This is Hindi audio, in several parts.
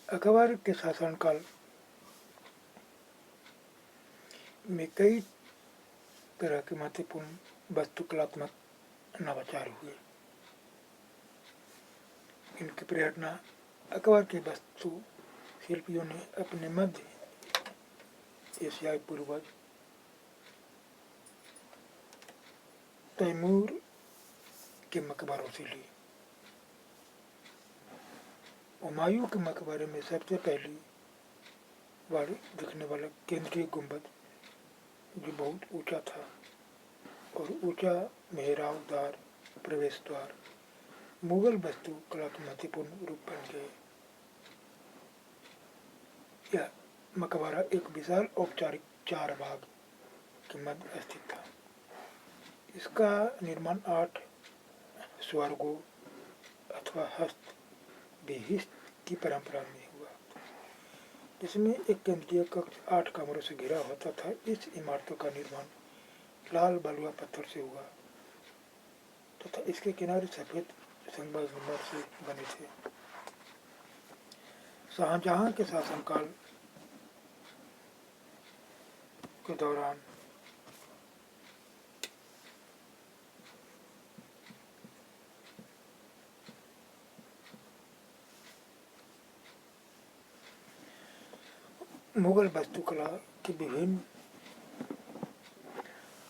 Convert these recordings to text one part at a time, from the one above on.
अकबर के शासनकाल में कई तरह के महत्वपूर्ण वास्तुकलात्मक नवाचार हुए। इनकी प्रेरणा अकबर के वास्तु शिल्पियों ने अपने मध्य एशियाई पूर्वज तैमूर के मकबरों से ली। हुमायूं के मकबरे में सबसे पहली बार दिखने वाला केंद्रीय गुंबद जो बहुत ऊंचा था और ऊंचा मेहराब द्वार प्रवेश द्वार मुगल वास्तु कला के महत्वपूर्ण रूप बन गए। यह मकबरा एक विशाल औपचारिक 4 भाग के मध्य स्थित था। इसका निर्माण 8 स्वर्गों अथवा हस्त विहिस्त की परंपरा में हुआ, जिसमें एक केंद्रीय कक्ष 8 कमरों से घिरा होता था। इस इमारतों का निर्माण लाल बलुआ पत्थर से हुआ तथा इसके किनारे सफेद संगमरमर से बने थे। शाहजहां के शासनकाल के दौरान मुगल वास्तुकला के विभिन्न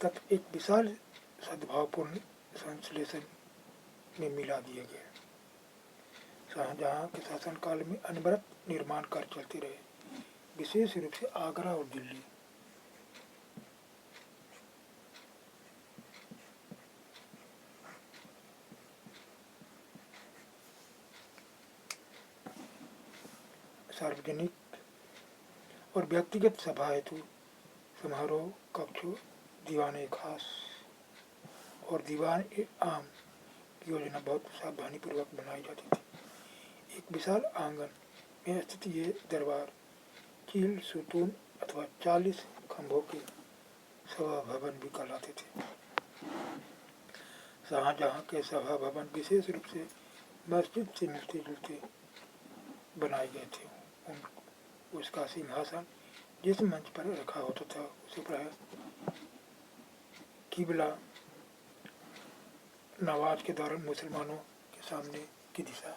तत्व एक विशाल सद्भावपूर्ण संश्लेषण में मिला दिए गए। शाहजहां के शासनकाल में अनवरत निर्माण कार्य चलते रहे, विशेष रूप से आगरा और दिल्ली। सार्वजनिक और व्यक्तिगत सभा हेतु समारोह कक्षों, दीवान खास और दीवान आम की योजना बहुत सावधानी पूर्वक बनाई जाती थी। एक विशाल आंगन में स्थित ये दरबार चील सुतून अथवा 40 खंभों के सभा भवन भी कहलाते थे। शाहजहां के सभा भवन विशेष रूप से मस्जिद से मिलते जुलते बनाए गए थे। उसका सिंहासन जिस मंच पर रखा होता था उसे प्राय किबला नवाज के दौरान मुसलमानों के सामने की दिशा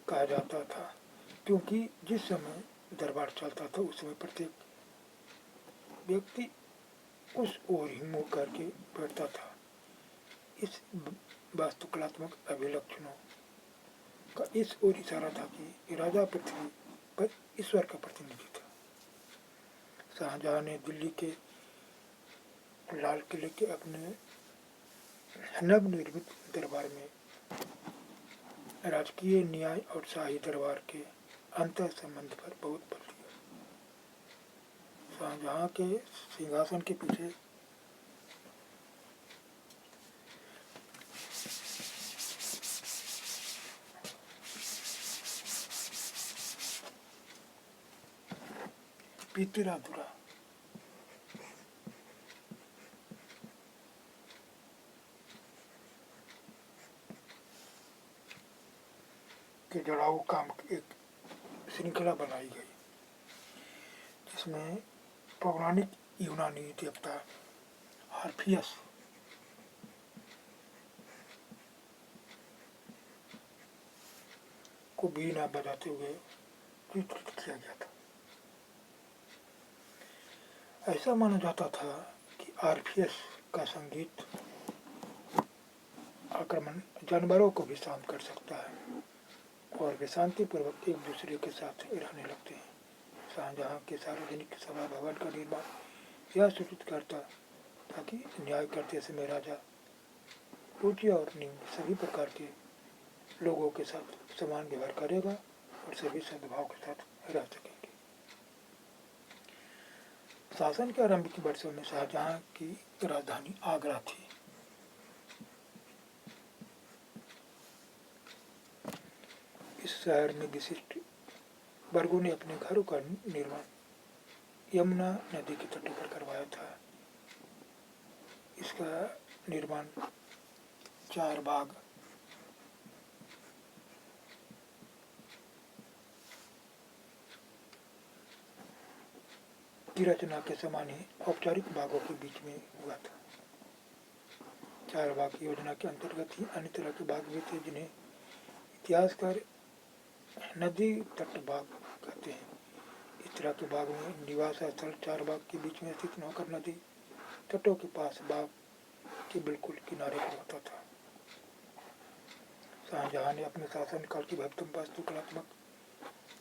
कहा जाता था, क्योंकि जिस समय दरबार चलता था उस समय प्रत्येक व्यक्ति उस ओर ही मुँह करके बैठता था। इस वास्तुकलात्मक अभिलक्षणों का इस ओर इशारा था कि राजा पृथ्वी पर ईश्वर का प्रतिनिधि था। शाहजहां ने दिल्ली के लाल किले के अपने नवनिर्मित दरबार में राजकीय न्याय और शाही दरबार के अंतर संबंध पर बहुत बल दिया। शाहजहां के सिंहासन के पीछे पीतराधुरा के जड़ाऊ काम की एक श्रृंखला बनाई गई, जिसमें पौराणिक यूनानी देवता हार्फियस को बीना बजाते हुए चित्रित किया गया था। ऐसा माना जाता था कि आर्फियस का संगीत आक्रमण जानवरों को भी शांत कर सकता है और वे शांतिपूर्वक एक दूसरे के साथ रहने लगते हैं। शाहजहां के सार्वजनिक सभा भवन का निर्माण यह सूचित करता था कि न्याय करते समय राजा ऊंचे और निम्न सभी प्रकार के लोगों के साथ समान व्यवहार करेगा और सभी सद्भाव के साथ रह सकेंगे। शासन के आरंभिक वर्षों में शाहजहां की राजधानी आगरा थी। इस शहर में विशिष्ट वर्गों ने अपने घरों का निर्माण यमुना नदी के तटों पर करवाया था। इसका निर्माण 4 बाग की रचना के समान ही औपचारिक बागों के बीच में हुआ था। 4 बाग की योजना के अंतर्गत ही अन्य तरह के बाग भी थे जिन्हें इतिहासकार नदी तट बाग कहते हैं। इस तरह के बाग में निवास स्थल 4 बाग के बीच में स्थित न होकर नदी तटों के पास बाग के बिल्कुल किनारे पर होता था। शाहजहां ने अपने शासनकाल की महत्वपूर्ण वास्तुकलात्मक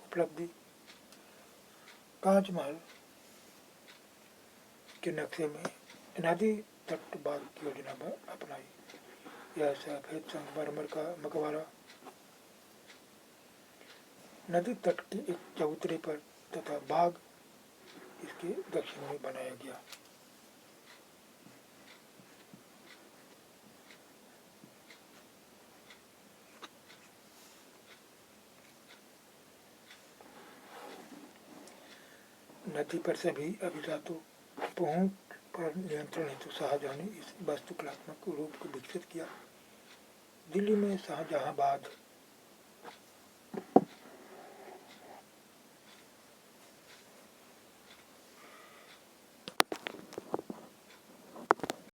उपलब्धि कांच महल के नक्शे में नदी तट बाग की योजना अपनाई। यह सफेद संगमरमर का मकबरा नदी तट के एक चबूतरे पर तथा बाग इसके दक्षिण में बनाया गया। नदी पर सभी अभिजातों पहुंच पर नियंत्रण हेतु शाहजहां ने इस वास्तुकलात्मक रूप को विकसित किया। दिल्ली में शाहजहांबाद